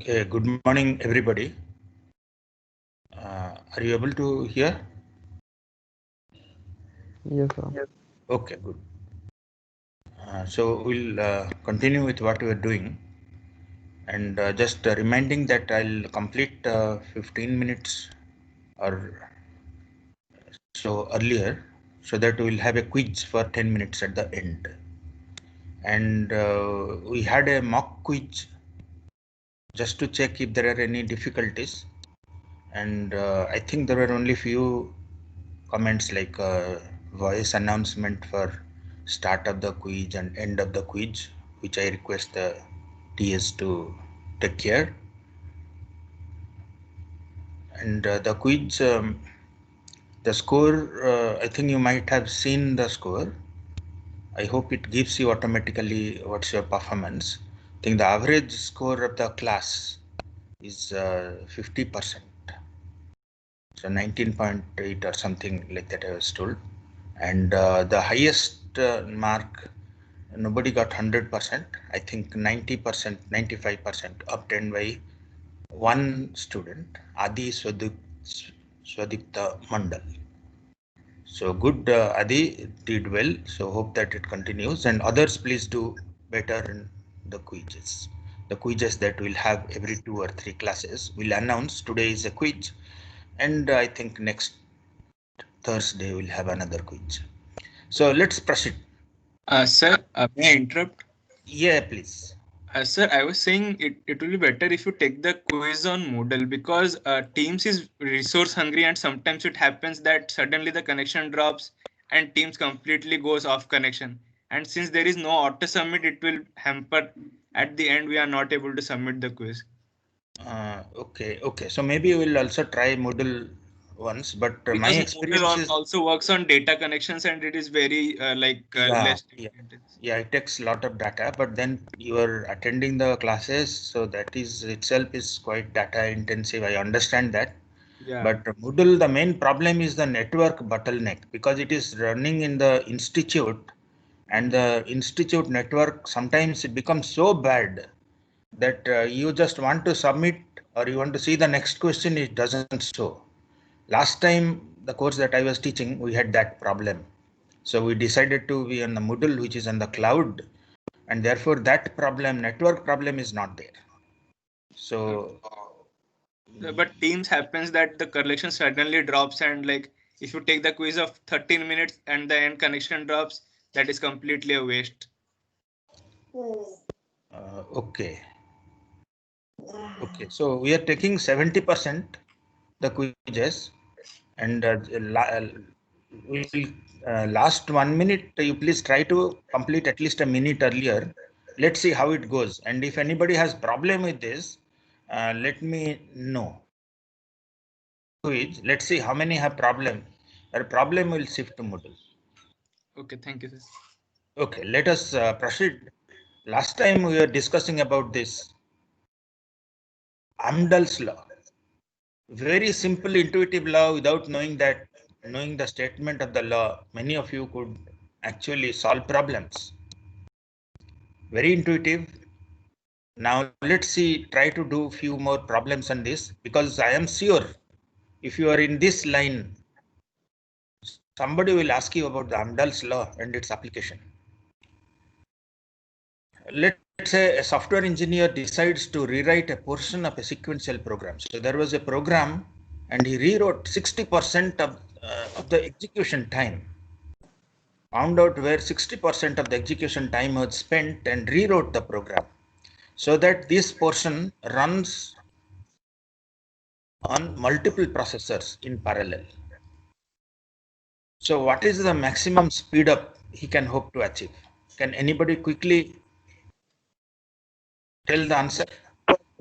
Okay, good morning, everybody. Are you able to hear? Yes, sir. Yes. Okay, good. So we'll continue with what we are doing, and just reminding that I'll complete 15 minutes or so earlier, so that we'll have a quiz for 10 minutes at the end. And we had a mock quiz just to check if there are any difficulties, and I think there were only few comments like voice announcement for start of the quiz and end of the quiz, which I request the TS to take care. And the quiz, the score, I think you might have seen the score. I hope it gives you automatically what's your performance. I think the average score of the class is 50%. So 19.8 or something like that, I was told. And the highest mark, nobody got 100%. I think 90%, 95% obtained by one student, Adi Swadipta Mandal. So good, Adi did well. So hope that it continues, and others please do better in the quizzes. The quizzes that we'll have every 2 or 3 classes. We'll announce today is a quiz, and I think next Thursday we'll have another quiz. So let's proceed. Sir, may I interrupt? Yeah, please. Sir, I was saying it will be better if you take the quiz on Moodle because Teams is resource hungry and sometimes it happens that suddenly the connection drops and Teams completely goes off connection. And since there is no auto submit, it will hamper at the end we are not able to submit the quiz. Okay. So maybe we'll also try Moodle once, but my Because Moodle experience is, also works on data connections and it is very yeah, less yeah, data intensive. yeah, it takes a lot of data, but then you are attending the classes, so that is itself is quite data intensive. I understand that. Yeah. But Moodle, the main problem is the network bottleneck because it is running in the institute, and the institute network sometimes it becomes so bad that you just want to submit or you want to see the next question, it doesn't show. Last time, the course that I was teaching, we had that problem. So we decided to be on the Moodle, which is on the cloud, and therefore that problem, network problem, is not there. So But Teams happens that the connection suddenly drops and if you take the quiz of 13 minutes and the end connection drops, that is completely a waste. okay. Okay, so we are taking 70% the quizzes, and we'll last 1 minute. You please try to complete at least a minute earlier. Let's see how it goes. And if anybody has problem with this, let me know. Quiz. Let's see how many have problem. Or problem will shift to Moodle. Okay, thank you, sir. Okay, let us proceed. Last time we were discussing about this Amdahl's law. Very simple, intuitive law. Without knowing that, knowing the statement of the law, many of you could actually solve problems. Very intuitive. Now let's see, try to do few more problems on this, because I am sure if you are in this line, somebody will ask you about the Amdahl's law and its application. Let's say a software engineer decides to rewrite a portion of a sequential program. So there was a program and he rewrote 60% of the execution time. Found out where 60% of the execution time was spent and rewrote the program so that this portion runs on multiple processors in parallel. So what is the maximum speed up he can hope to achieve? Can anybody quickly tell the answer?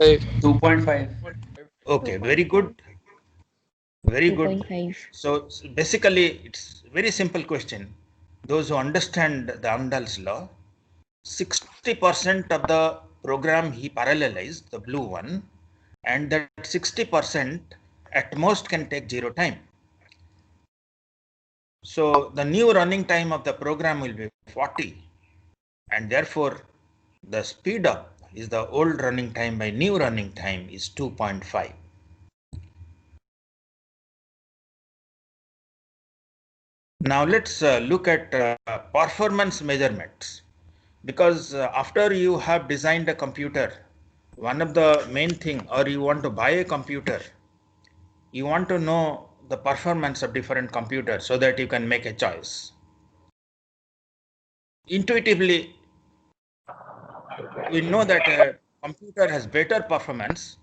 2.5. Okay, very good. Very good. 2.5. So basically, it's very simple question. Those who understand the Amdahl's law, 60% of the program he parallelized, the blue one, and that 60% at most can take 0 time. So the new running time of the program will be 40, and therefore the speed up is the old running time by new running time is 2.5. Now let's look at performance measurements, because after you have designed a computer, one of the main thing, or you want to buy a computer, you want to know the performance of different computers so that you can make a choice. Intuitively, we know that a computer has better performance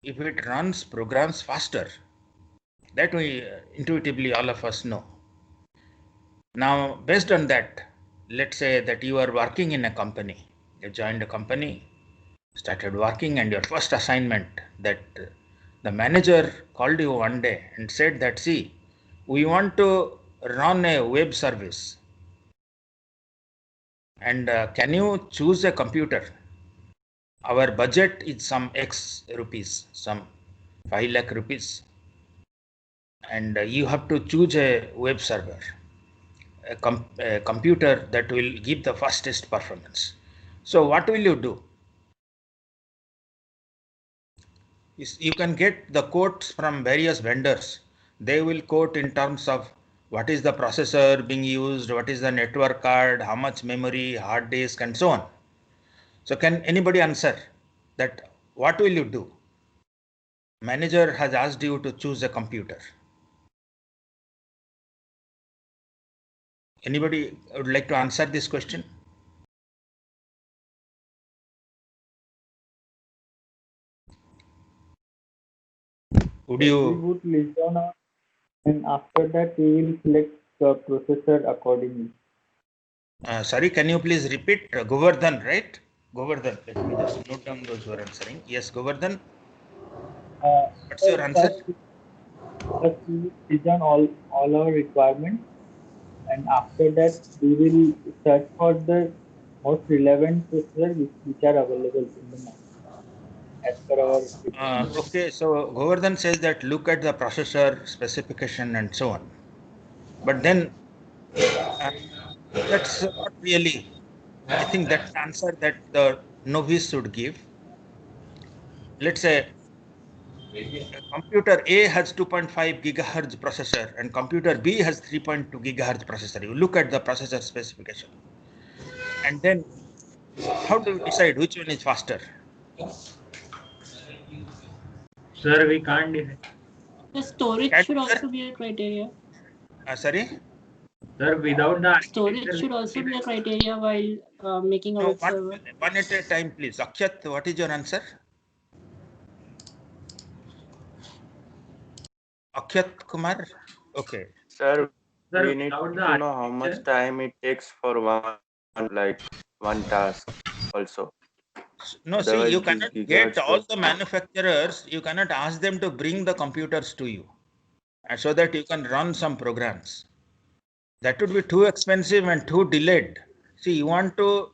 if it runs programs faster. That we intuitively all of us know. Now, based on that, let's say that you are working in a company. You joined a company, started working, and your first assignment, that the manager called you one day and said that, see, we want to run a web service, and can you choose a computer? Our budget is some X rupees, some 5 lakh rupees, and you have to choose a web server, a computer that will give the fastest performance. So what will you do? You can get the quotes from various vendors. They will quote in terms of what is the processor being used, what is the network card, how much memory, hard disk, and so on. So can anybody answer that? What will you do? Manager has asked you to choose a computer. Anybody would like to answer this question? Would We you? would listen on, and after that we will select the processor accordingly. Sorry, can you please repeat? Govardhan, right? Govardhan. Let me just note down those who are answering. Yes, Govardhan. What's your answer? First we will listen all our requirements, and after that we will search for the most relevant processor which are available in the market as per our requirements. Okay, so Govardhan says that look at the processor specification and so on. But then that's not really, I think that's the answer that the novice should give. Let's say computer A has 2.5 gigahertz processor and computer B has 3.2 gigahertz processor. You look at the processor specification. And then how do you decide which one is faster? Sir, we can't decide. The storage Can should you also be a criteria. sorry? Sir, without the Storage architecture, should also be a criteria while making a No, web server. one at a time, please. Akshat, what is your answer? Akshat Kumar? Okay. Sir, Sir, we need without the to know how much architecture, time it takes for one task also. No, see, Otherwise, you it is cannot get gigahertz all per. the manufacturers, you cannot ask them to bring the computers to you so that you can run some programs. That would be too expensive and too delayed. See, you want to,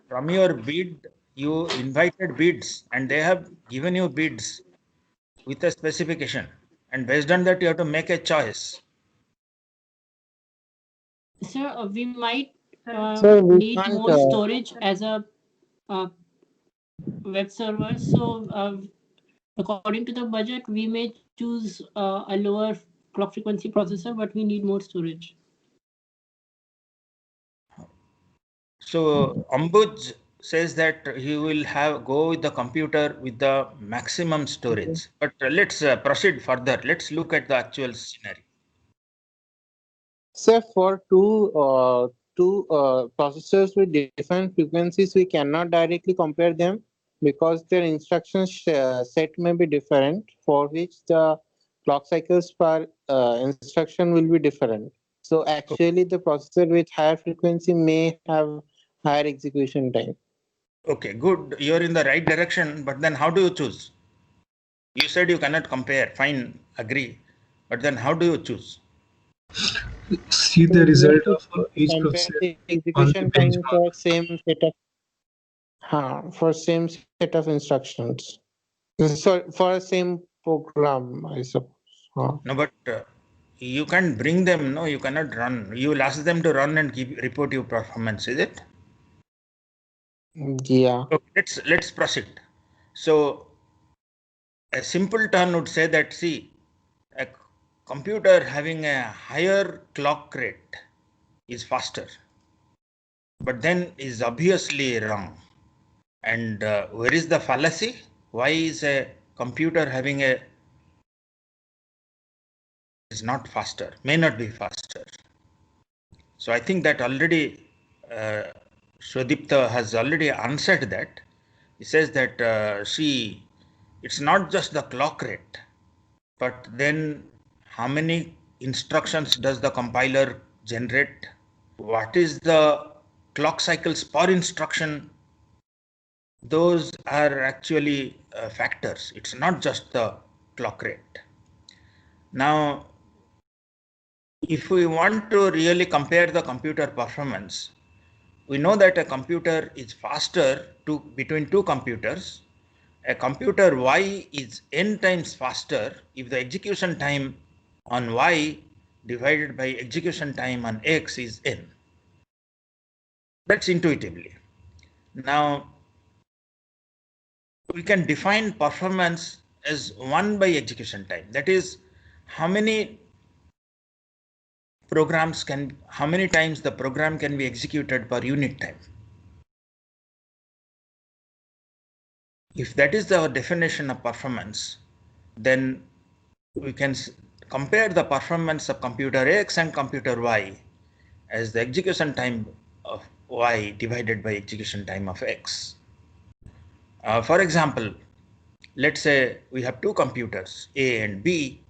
from your bid, you invited bids and they have given you bids with a specification. And based on that, you have to make a choice. Sir, we might Sir, we need can't, more storage as a web server. So, according to the budget, we may choose a lower clock frequency processor, but we need more storage. So Ambuj says that he will go with the computer with the maximum storage. But let's proceed further. Let's look at the actual scenario. So for two processors with different frequencies, we cannot directly compare them because their instruction set may be different, for which the clock cycles per instruction will be different. So actually, the processor with higher frequency may have higher execution time. Okay, good. You're in the right direction. But then how do you choose? You said you cannot compare. Fine, agree. But then how do you choose? See the result of each Compare processor the on the execution time benchmark. for same set of instructions. So for same program, I suppose. No, but you can't bring them. No, you cannot run. You will ask them to run and report your performance. Is it? Yeah. Okay, let's proceed. So a simple turn would say that, see, a computer having a higher clock rate is faster, but then is obviously wrong. And where is the fallacy? Why is a computer having a is not faster, may not be faster? So I think that already Shwadipta has already answered that. He says that it's not just the clock rate, but then how many instructions does the compiler generate? What is the clock cycles per instruction? Those are actually factors. It's not just the clock rate. Now, if we want to really compare the computer performance, we know that a computer is faster between two computers. A computer Y is n times faster if the execution time on Y divided by execution time on X is n. That's intuitively. Now, we can define performance as 1 by execution time. That is, how many times the program can be executed per unit time. If that is the definition of performance, then we can compare the performance of computer X and computer Y as the execution time of Y divided by execution time of X. For example, let's say we have two computers, A and B,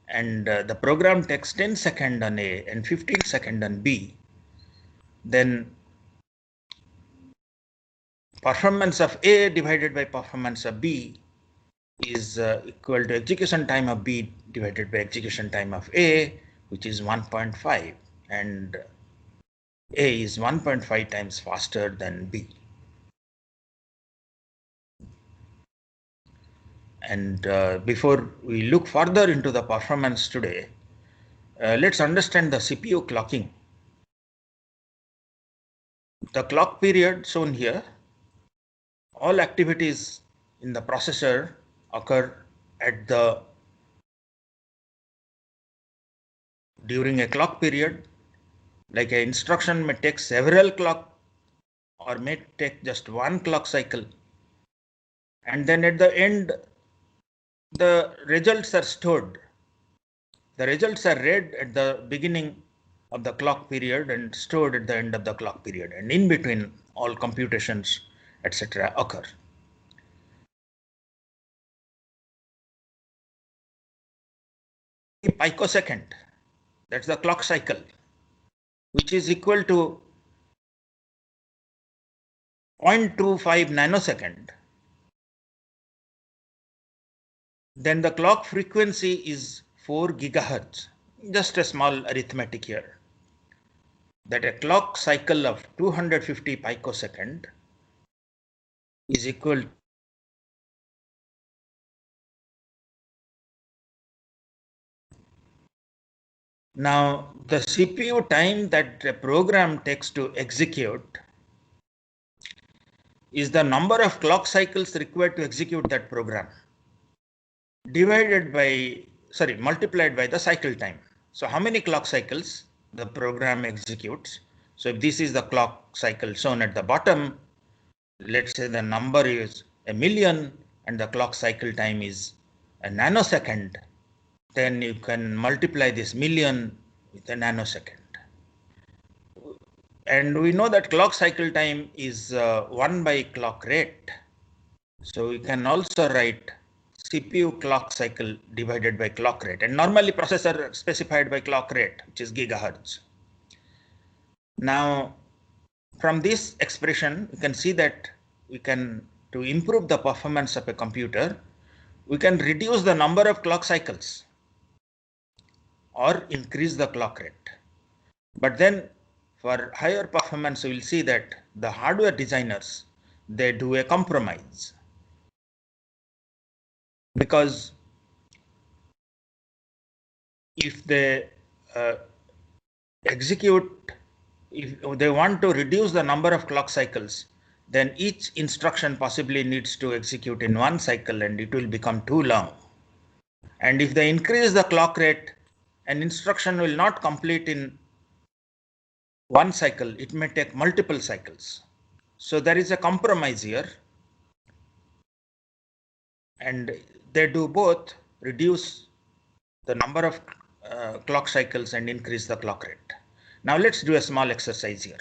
and the program takes 10 seconds on A and 15 seconds on B. Then performance of A divided by performance of B is equal to execution time of B divided by execution time of A, which is 1.5, and A is 1.5 times faster than B. And before we look further into the performance today, let's understand the CPU clocking. The clock period shown here, all activities in the processor occur during a clock period. Like an instruction may take several clock or may take just one clock cycle. And then at the end, the results are stored. The results are read at the beginning of the clock period and stored at the end of the clock period. And in between, all computations, etc. occur. Picosecond, that's the clock cycle, which is equal to 0.25 nanosecond. Then the clock frequency is 4 gigahertz. Just a small arithmetic here. That a clock cycle of 250 picosecond is equal. Now, the CPU time that a program takes to execute is the number of clock cycles required to execute that program multiplied by the cycle time. So how many clock cycles the program executes? So if this is the clock cycle shown at the bottom, let's say the number is 1,000,000 and the clock cycle time is a nanosecond, then you can multiply this million with a nanosecond. And we know that clock cycle time is 1 by clock rate. So we can also write CPU clock cycle divided by clock rate, and normally processor specified by clock rate, which is gigahertz. Now, from this expression, you can see that to improve the performance of a computer, we can reduce the number of clock cycles or increase the clock rate. But then for higher performance, we will see that the hardware designers, they do a compromise. Because if they if they want to reduce the number of clock cycles, then each instruction possibly needs to execute in one cycle and it will become too long. And if they increase the clock rate, an instruction will not complete in one cycle, it may take multiple cycles. So there is a compromise here. And they do both reduce the number of clock cycles and increase the clock rate. Now let's do a small exercise here.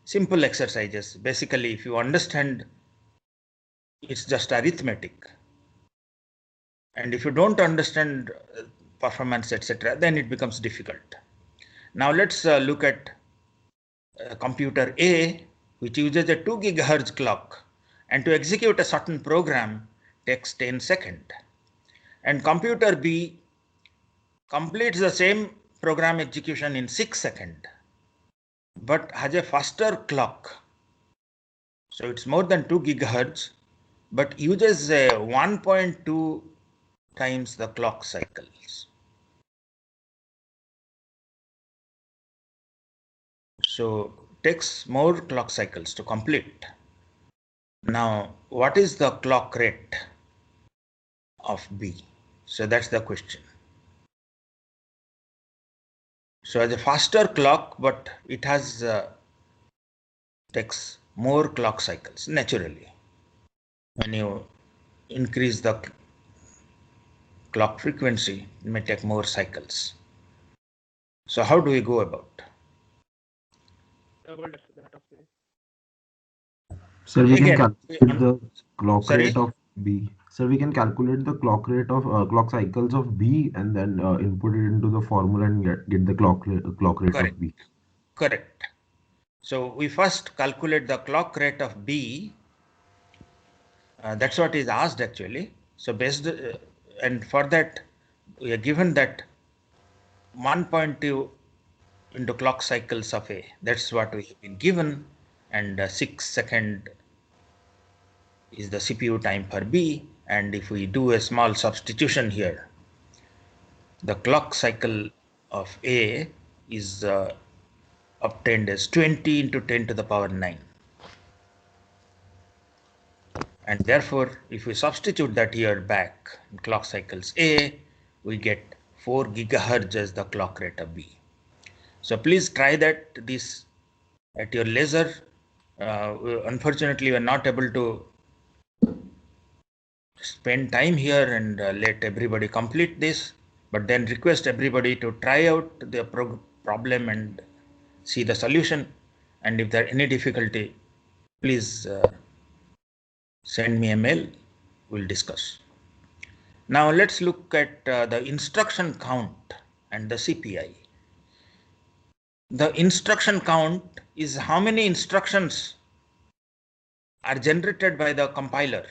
Simple exercises. Basically, if you understand, it's just arithmetic. And if you don't understand performance, etc., then it becomes difficult. Now let's look at computer A, which uses a 2 gigahertz clock, and to execute a certain program takes 10 seconds. And computer B completes the same program execution in 6 seconds, but has a faster clock. So it's more than 2 gigahertz, but uses 1.2 times the clock cycles. So takes more clock cycles to complete. Now, what is the clock rate of B? So that's the question. So as a faster clock, but it has takes more clock cycles naturally. When you increase the clock frequency, it may take more cycles. So how do we go about? Sir, we Again, can calculate the clock sorry? rate of B. Sir, we can calculate the clock rate of clock cycles of B and then input it into the formula and get the clock rate Correct. of B. Correct. So we first calculate the clock rate of B. That's what is asked actually. So based and for that we are given that 1.2 into clock cycles of A. That's what we have been given, and 6 second is the CPU time for B. And if we do a small substitution here, the clock cycle of A is obtained as 20 into 10 to the power 9. And therefore, if we substitute that here back in clock cycles A, we get 4 gigahertz as the clock rate of B. So please try this at your leisure. Unfortunately, we are not able to spend time here and let everybody complete this, but then request everybody to try out the problem and see the solution. And if there are any difficulty, please send me a mail, we'll discuss. Now let's look at the instruction count and the CPI. The instruction count is how many instructions are generated by the compiler.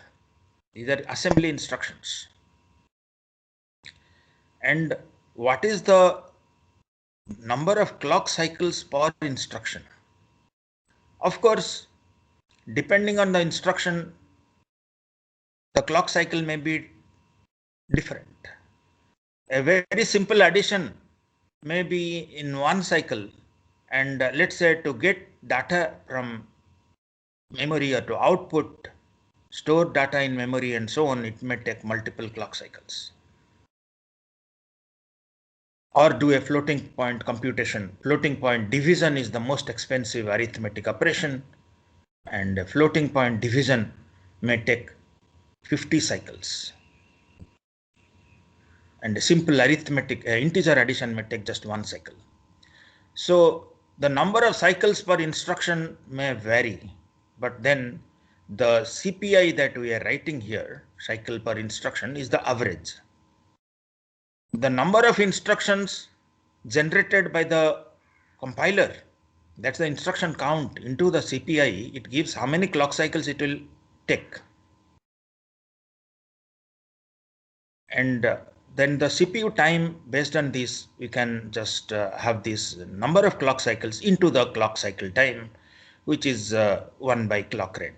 These are assembly instructions. And what is the number of clock cycles per instruction? Of course, depending on the instruction, the clock cycle may be different. A very simple addition may be in one cycle, and let's say to get data from memory or to output, store data in memory and so on, it may take multiple clock cycles. Or do a floating point computation. Floating point division is the most expensive arithmetic operation, and a floating point division may take 50 cycles. And a simple arithmetic integer addition may take just one cycle. So the number of cycles per instruction may vary, but then the CPI that we are writing here, cycle per instruction, is the average. The number of instructions generated by the compiler, that's the instruction count, into the CPI, it gives how many clock cycles it will take. And then the CPU time, based on this, we can just have this number of clock cycles into the clock cycle time, which is 1 by clock rate.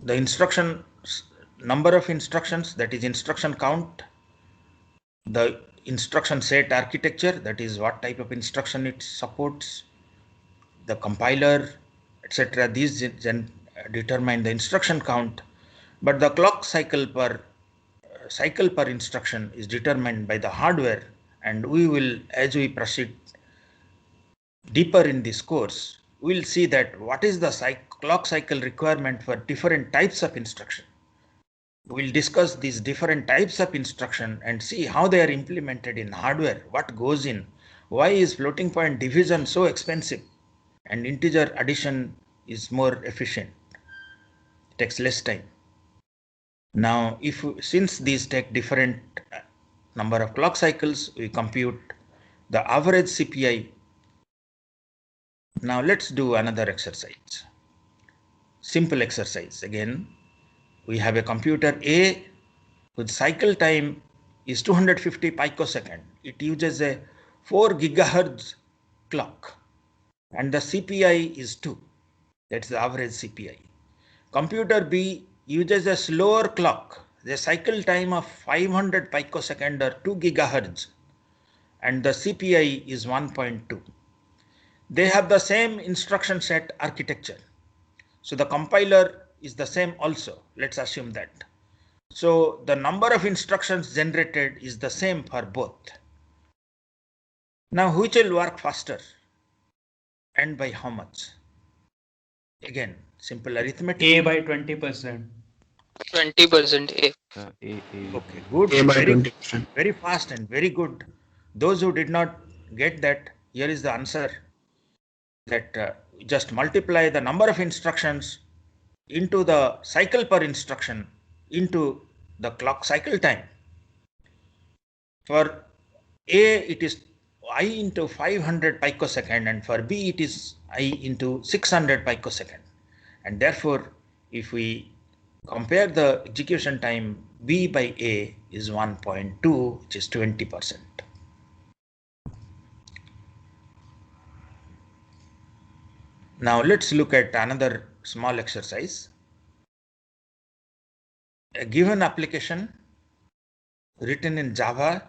The instruction number of instructions, that is instruction count, the instruction set architecture, that is what type of instruction it supports, the compiler, etc. These determine the instruction count, but the clock cycle per instruction is determined by the hardware, and we will, as we proceed deeper in this course, we'll see that what is the clock cycle requirement for different types of instruction. We'll discuss these different types of instruction and see how they are implemented in hardware, what goes in, why is floating point division so expensive and integer addition is more efficient, it takes less time. Now, since these take different number of clock cycles, we compute the average CPI. Now let's do another exercise. Simple exercise. Again, we have a computer A whose cycle time is 250 picosecond. It uses a 4 gigahertz clock and the CPI is 2. That's the average CPI. Computer B uses a slower clock, the cycle time of 500 picosecond or 2 gigahertz, and the CPI is 1.2. They have the same instruction set architecture. So the compiler is the same also. Let's assume that. So the number of instructions generated is the same for both. Now which will work faster and by how much? Again, simple arithmetic. A by 20%. 20% A. Okay, good. A by Very, 20%. very fast and very good. Those who did not get that, here is the answer. That just multiply the number of instructions into the cycle per instruction into the clock cycle time. For A, it is I into 500 picosecond, and for B, it is I into 600 picosecond. And therefore, if we compare the execution time, B by A is 1.2, which is 20%. Now let's look at another small exercise. A given application written in Java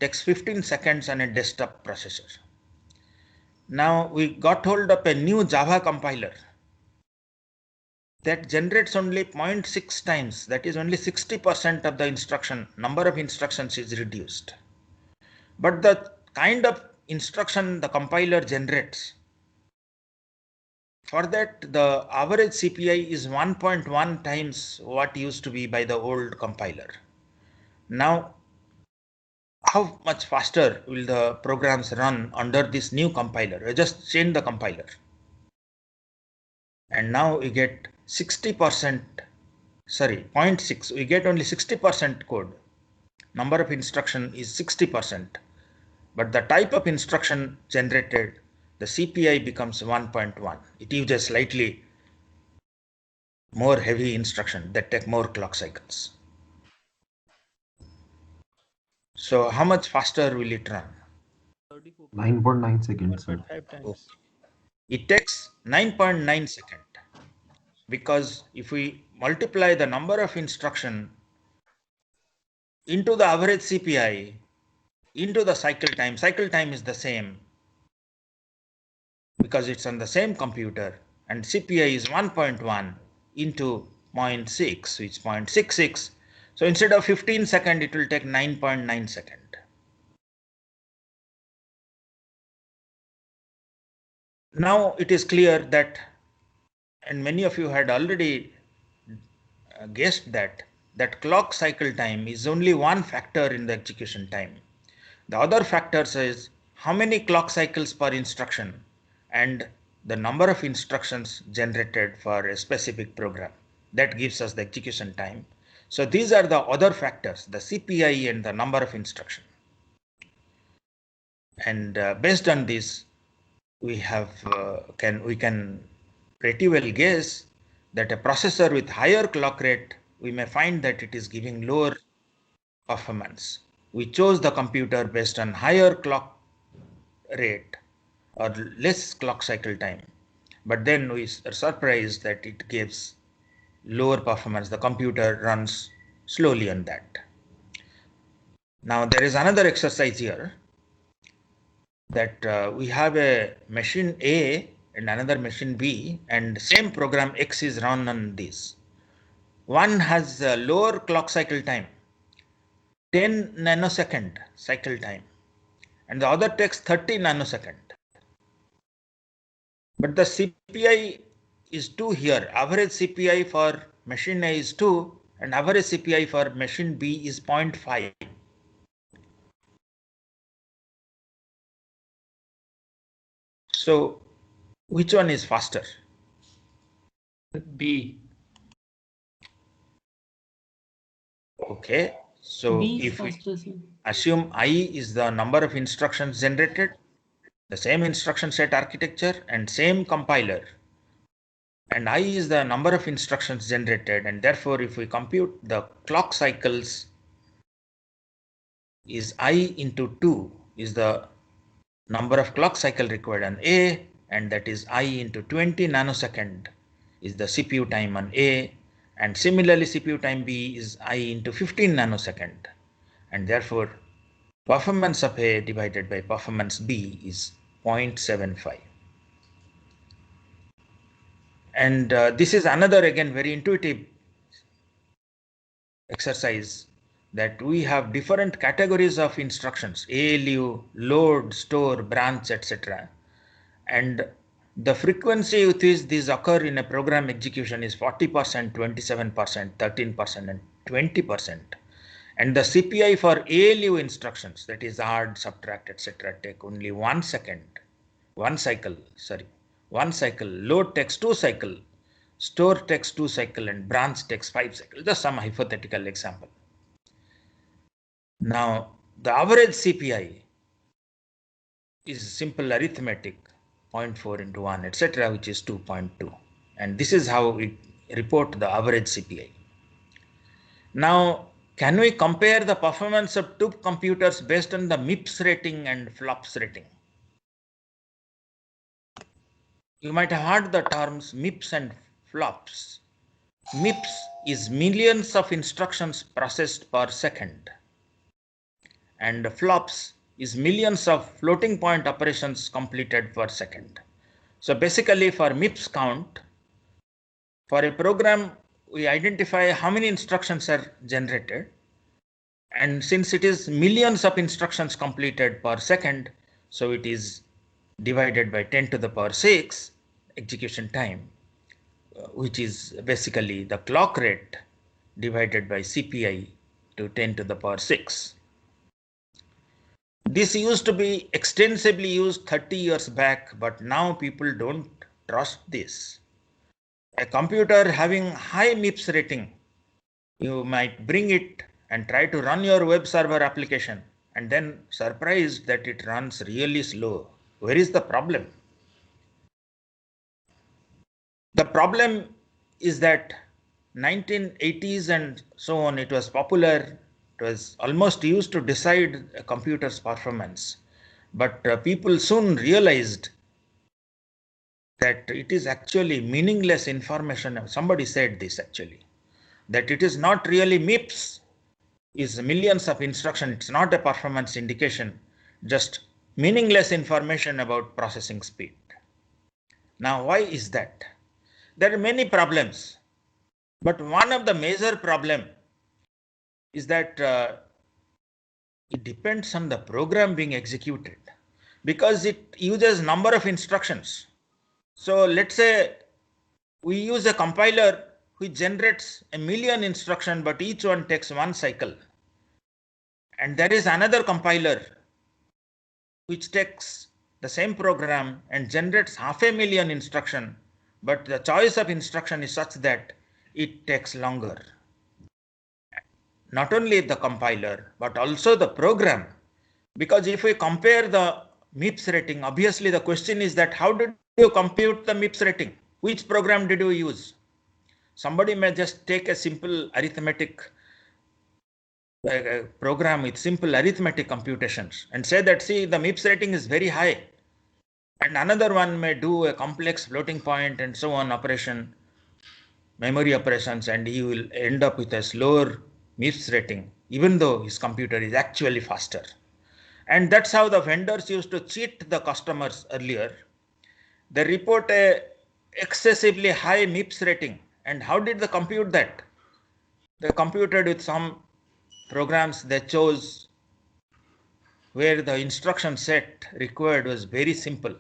takes 15 seconds on a desktop processor. Now we got hold of a new Java compiler that generates only 0.6 times, that is only 60% of the number of instructions is reduced. But the kind of instruction the compiler generates, for that the average CPI is 1.1 times what used to be by the old compiler. Now, how much faster will the programs run under this new compiler? We just change the compiler. And now we get 0.6, we get only 60% code. Number of instruction is 60%. But the type of instruction generated, the CPI becomes 1.1. It uses slightly more heavy instruction that take more clock cycles. So how much faster will it run? 9.9 seconds, sir. It takes 9.9 seconds, because if we multiply the number of instruction into the average CPI into the cycle time is the same because it's on the same computer, and CPI is 1.1 into 0.6, which is 0.66. So instead of 15 seconds, it will take 9.9 seconds. Now it is clear that, and many of you had already guessed that clock cycle time is only one factor in the execution time. The other factors is how many clock cycles per instruction and the number of instructions generated for a specific program. That gives us the execution time. So these are the other factors, the CPI and the number of instruction. And based on this, we can pretty well guess that a processor with higher clock rate, we may find that it is giving lower performance. We chose the computer based on higher clock rate or less clock cycle time, but then we are surprised that it gives lower performance. The computer runs slowly on that. Now there is another exercise here, that we have a machine A and another machine B, and same program X is run on this. One has a lower clock cycle time, 10 nanosecond cycle time, and the other takes 30 nanosecond. But the CPI is 2 here. Average CPI for machine A is 2 and average CPI for machine B is 0.5. So which one is faster? B. Okay, so B is if we faster, sir. assume I is the number of instructions generated, the same instruction set architecture and same compiler, and I is the number of instructions generated, and therefore if we compute the clock cycles, is I into 2 is the number of clock cycle required on A, and that is I into 20 nanosecond is the CPU time on A, and similarly CPU time B is I into 15 nanosecond, and therefore performance of A divided by performance B is 0.75. And this is another again very intuitive exercise, that we have different categories of instructions: ALU, load, store, branch, etc. And the frequency with which these occur in a program execution is 40%, 27%, 13%, and 20%. And the CPI for ALU instructions, that is add, subtract, etc., take only 1 second, 1 cycle, sorry, 1 cycle. Load takes 2 cycle, store takes 2 cycle, and branch takes 5 cycle. Just some hypothetical example. Now, the average CPI is simple arithmetic, 0.4 into 1, etc., which is 2.2. And this is how we report the average CPI. Now, can we compare the performance of two computers based on the MIPS rating and FLOPS rating? You might have heard the terms MIPS and FLOPS. MIPS is millions of instructions processed per second, and FLOPS is millions of floating point operations completed per second. So basically for MIPS count, for a program, we identify how many instructions are generated. And since it is millions of instructions completed per second, so it is divided by 10 to the power 6 execution time, which is basically the clock rate divided by CPI to 10 to the power 6. This used to be extensively used 30 years back, but now people don't trust this. A computer having high MIPS rating, you might bring it and try to run your web server application, and then surprised that it runs really slow. Where is the problem? The problem is that 1980s and so on, it was popular. It was almost used to decide a computer's performance. But people soon realized that it is actually meaningless information. Somebody said this actually, that it is not really MIPS, is millions of instructions. It's not a performance indication, just meaningless information about processing speed. Now, why is that? There are many problems, but one of the major problem is that it depends on the program being executed, because it uses number of instructions. So let's say we use a compiler which generates 1,000,000 instructions, but each one takes 1 cycle. And there is another compiler which takes the same program and generates 500,000 instructions, but the choice of instruction is such that it takes longer. Not only the compiler, but also the program. Because if we compare the MIPS rating, obviously the question is that how did you compute the MIPS rating? Which program did you use? Somebody may just take a simple arithmetic program with simple arithmetic computations and say that, see, the MIPS rating is very high. And another one may do a complex floating point and so on operation, memory operations, and he will end up with a slower MIPS rating. even though his computer is actually faster. And that's how the vendors used to cheat the customers earlier. They report a excessively high MIPS rating. And how did they compute that? They computed with some programs they chose where the instruction set required was very simple.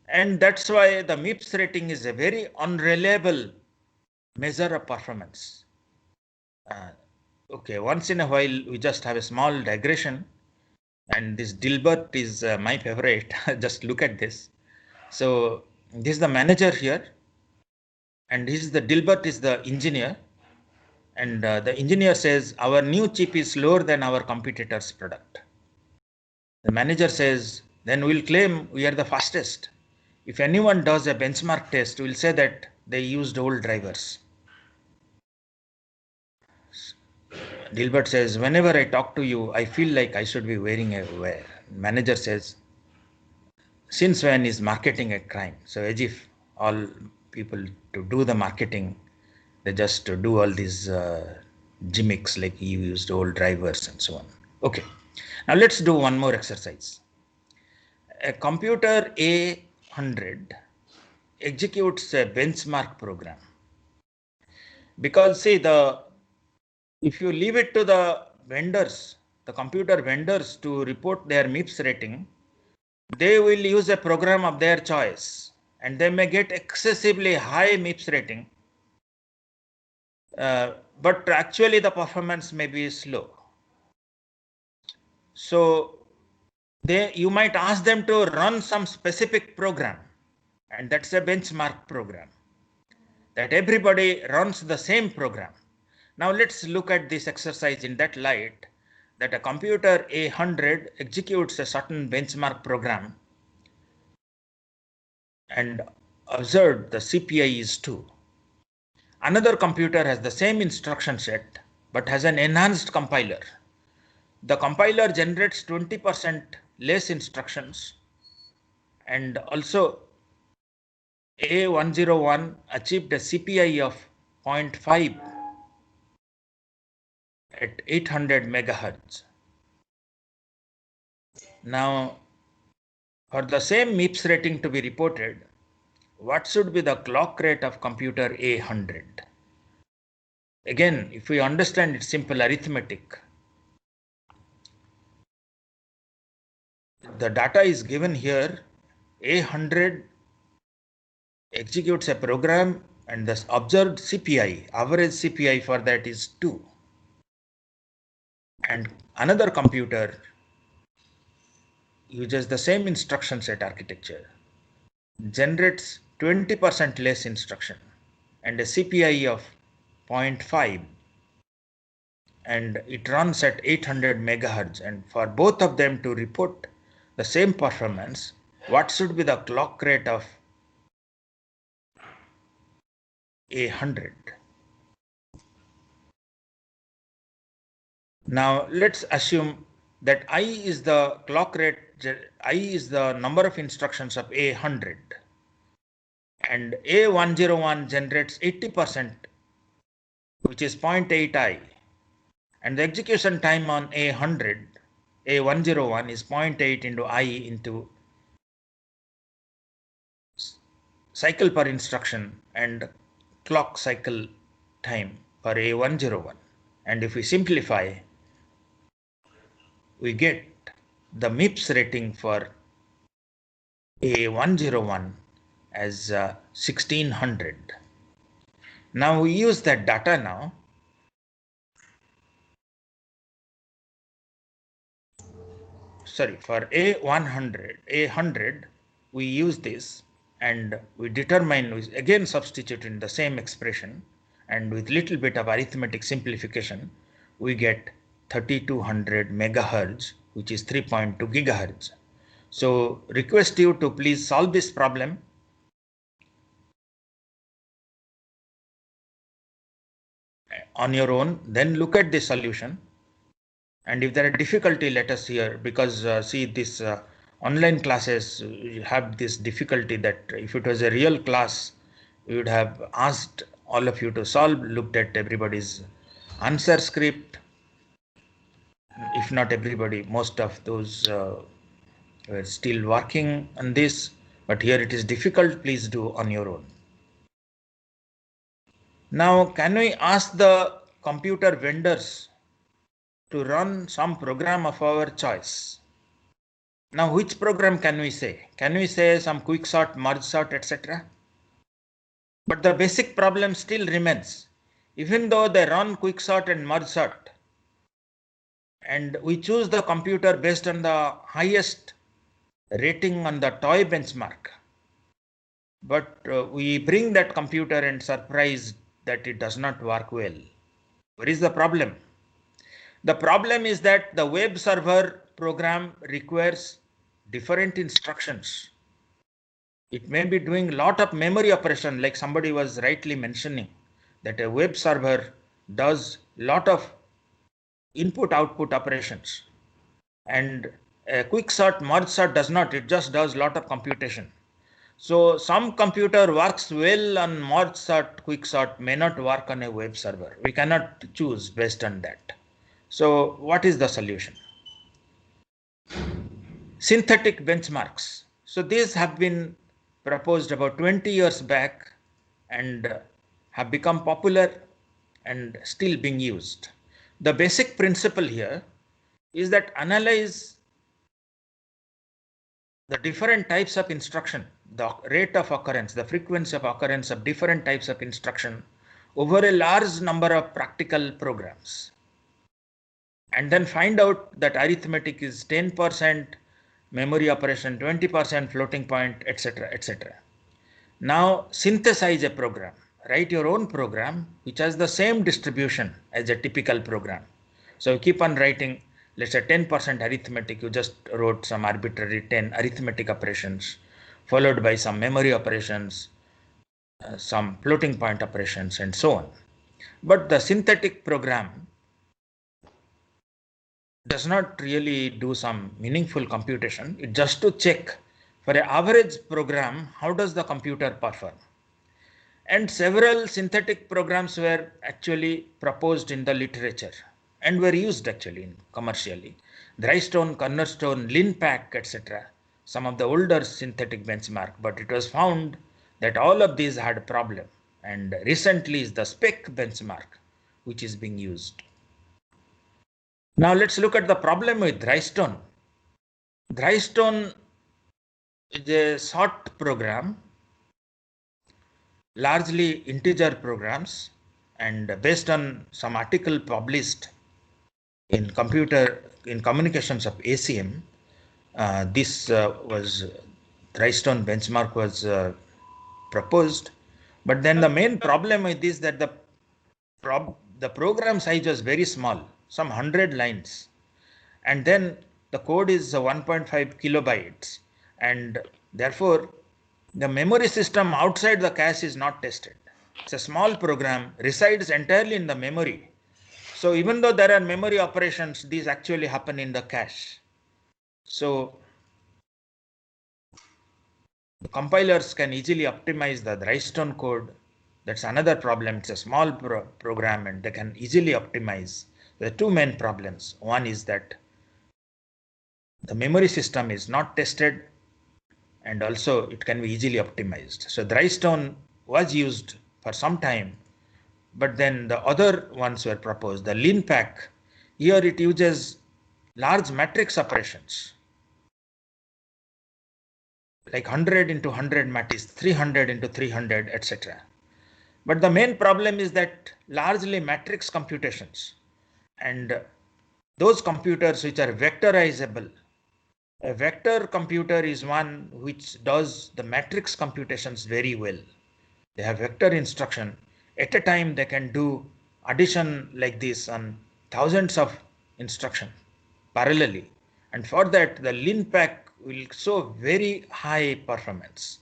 And that's why the MIPS rating is a very unreliable measure of performance. Okay, once in a while, we just have a small digression. And this Dilbert is my favorite. Just look at this. So this is the manager here. And this is the Dilbert is the engineer. And the engineer says, our new chip is slower than our competitor's product. The manager says, then we'll claim we are the fastest. If anyone does a benchmark test, we'll say that they used old drivers. Dilbert says, whenever I talk to you, I feel like I should be wearing a wear. Manager says, since when is marketing a crime? So as if all people to do the marketing, they just do all these gimmicks like you used old drivers and so on. Okay, now let's do one more exercise. A computer A100 executes a benchmark program. Because see, if you leave it to the vendors, the computer vendors to report their MIPS rating, they will use a program of their choice and they may get excessively high MIPS rating, but actually the performance may be slow. So you might ask them to run some specific program, and that's a benchmark program, that everybody runs the same program. Now let's look at this exercise in that light, that a computer A100 executes a certain benchmark program and observed the CPI is 2. Another computer has the same instruction set but has an enhanced compiler. The compiler generates 20% less instructions, and also A101 achieved a CPI of 0.5 at 800 megahertz. Now, for the same MIPS rating to be reported, what should be the clock rate of computer A100? Again, if we understand it's simple arithmetic, the data is given here. A100 executes a program and the observed CPI, average CPI for that is 2. And another computer uses the same instruction set architecture, generates 20% less instruction and a CPI of 0.5, and it runs at 800 megahertz. And for both of them to report the same performance, what should be the clock rate of A100? Now let's assume that I is the clock rate, I is the number of instructions of A100, and A101 generates 80%, which is 0.8i, and the execution time on A101 is 0.8 into I into cycle per instruction and clock cycle time for A101. And if we simplify, we get the MIPS rating for A101 as 1600. Now we use that data now. Sorry, for A100, we use this and we determine, we again substitute in the same expression, and with little bit of arithmetic simplification, we get 3200 megahertz, which is 3.2 gigahertz. So request you to please solve this problem. On your own, then look at the solution. And if there are difficulty, let us hear, because see, this online classes have this difficulty that if it was a real class, we would have asked all of you to solve, looked at everybody's answer script, if not everybody, most of those were still working on this, but here it is difficult. Please do on your own. Now, can we ask the computer vendors to run some program of our choice? Now, which program can we say? Can we say some quick sort, merge sort, etc.? But the basic problem still remains. Even though they run quick sort and merge sort, and we choose the computer based on the highest rating on the toy benchmark, but we bring that computer and surprised that it does not work well. What is the problem? The problem is that the web server program requires different instructions. It may be doing a lot of memory operation, like somebody was rightly mentioning, that a web server does a lot of input-output operations. And a quick sort, merge sort does not, it just does a lot of computation. So some computer works well on merge sort, quick sort, may not work on a web server. We cannot choose based on that. So what is the solution? Synthetic benchmarks. So these have been proposed about 20 years back and have become popular and still being used. The basic principle here is that analyze the different types of instruction, the rate of occurrence, the frequency of occurrence of different types of instruction over a large number of practical programs. And then find out that arithmetic is 10% memory operation, 20% floating point, etc., etc. Now synthesize a program, write your own program which has the same distribution as a typical program. So you keep on writing, let's say 10% arithmetic, you just wrote some arbitrary 10 arithmetic operations, followed by some memory operations, some floating point operations, and so on. But the synthetic program does not really do some meaningful computation. It just to check for an average program, how does the computer perform? And several synthetic programs were actually proposed in the literature and were used actually commercially. Drystone, Cornerstone, Linpack, etc. Some of the older synthetic benchmark, but it was found that all of these had a problem. And recently is the SPEC benchmark, which is being used. Now let's look at the problem with Drystone. Drystone is a sort program, largely integer programs, and based on some article published in Communications of ACM, this was Drystone benchmark was proposed. But then the main problem with this that the program size was very small, some 100 lines, and then the code is 1.5 kilobytes, and therefore the memory system outside the cache is not tested. It's a small program, resides entirely in the memory. So even though there are memory operations, these actually happen in the cache. So the compilers can easily optimize the Drystone code. That's another problem. It's a small program and they can easily optimize. There are two main problems. One is that the memory system is not tested, and also it can be easily optimized. So Drystone was used for some time, but then the other ones were proposed. The Linpack, here it uses large matrix operations, like 100 into 100 matrix, 300 into 300, etc. But the main problem is that largely matrix computations, and those computers which are vectorizable. A vector computer is one which does the matrix computations very well. They have vector instruction. At a time, they can do addition like this on thousands of instruction parallelly. And for that, the Linpack will show very high performance.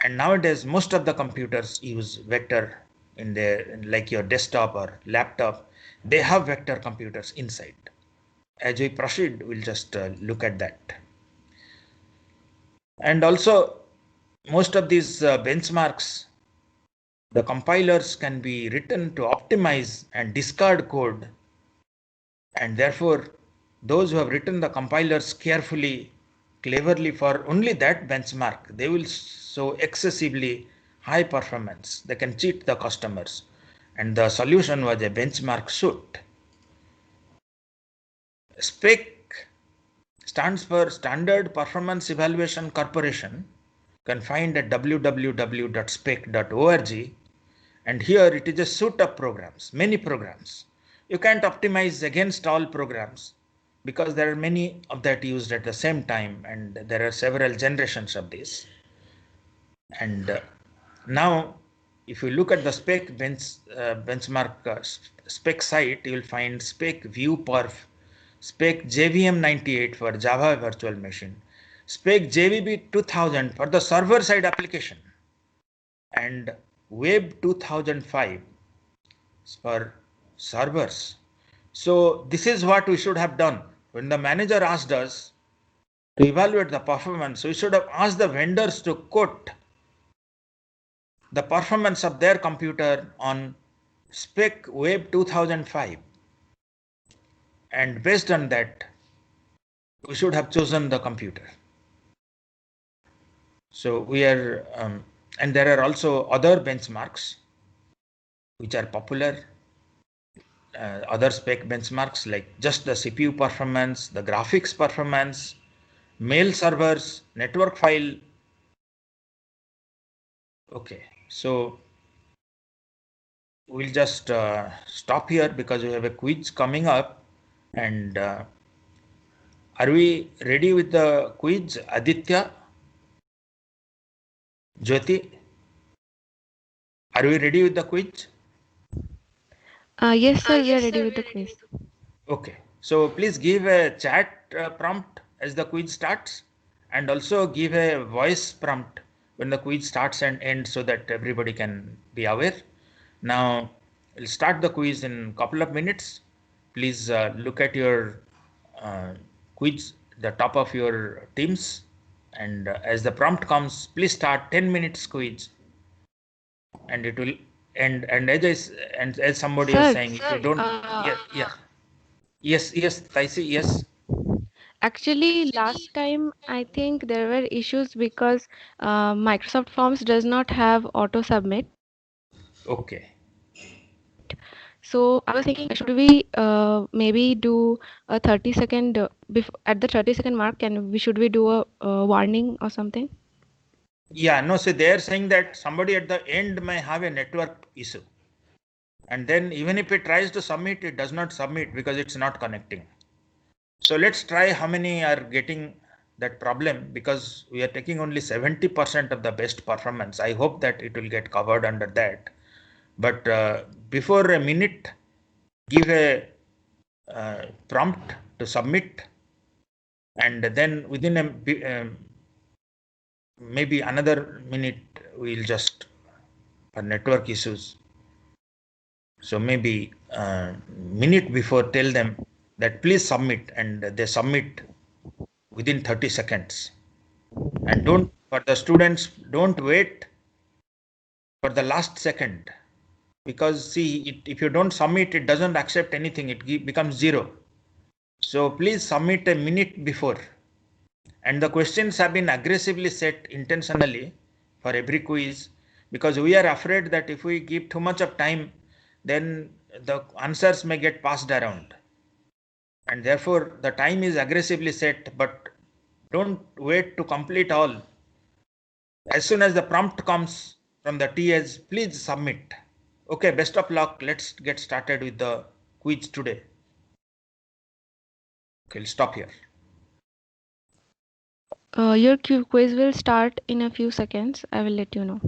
And nowadays, most of the computers use vector in their, like your desktop or laptop. They have vector computers inside. As we proceed, we'll just look at that. And also, most of these benchmarks, the compilers can be written to optimize and discard code And therefore, those who have written the compilers carefully, cleverly for only that benchmark, they will show excessively high performance. They can cheat the customers. And the solution was a benchmark suit. SPEC stands for Standard Performance Evaluation Corporation. You can find at www.spec.org. And here it is a suite of programs, many programs. You can't optimize against all programs because there are many of that used at the same time, and there are several generations of this. And now, if you look at the benchmark spec site, you will find spec view perf, spec JVM98 for Java virtual machine, spec JVB 2000 for the server side application, and Web 2005 for servers. So this is what we should have done. When the manager asked us to evaluate the performance, we should have asked the vendors to quote the performance of their computer on spec Web 2005. And based on that, we should have chosen the computer. So we are, and there are also other benchmarks which are popular. Other spec benchmarks like just the CPU performance, the graphics performance, mail servers, network file. Okay, so we'll just stop here because we have a quiz coming up. And are we ready with the quiz, Aditya? Jyoti? Are we ready with the quiz? Yes, sir, we are ready with the quiz. Okay, so please give a chat prompt as the quiz starts, and also give a voice prompt when the quiz starts and ends so that everybody can be aware. Now, we'll start the quiz in a couple of minutes. Please look at your quiz, the top of your Teams, and as the prompt comes, please start 10 minutes quiz, and it will end. And as somebody Sir, is saying, if you don't, yes, Taisi, yes. Actually, last time I think there were issues because Microsoft Forms does not have auto submit. Okay. So I was thinking, should we maybe do a 30-second at the 30-second mark, and should we do a warning or something? Yeah, no, so they are saying that somebody at the end may have a network issue. And then even if it tries to submit, it does not submit because it's not connecting. So let's try how many are getting that problem, because we are taking only 70% of the best performance. I hope that it will get covered under that. But before a minute, give a prompt to submit, and then within a maybe another minute, we'll just for network issues. So maybe minute before, tell them that please submit, and they submit within 30 seconds. And don't, for the students, don't wait for the last second, because see, if you don't submit, it doesn't accept anything, it becomes 0. So please submit a minute before. And the questions have been aggressively set intentionally for every quiz, because we are afraid that if we give too much of time, then the answers may get passed around. And therefore the time is aggressively set, but don't wait to complete all. As soon as the prompt comes from the TS, please submit. Okay, best of luck. Let's get started with the quiz today. Okay, we'll stop here. Your quiz will start in a few seconds. I will let you know.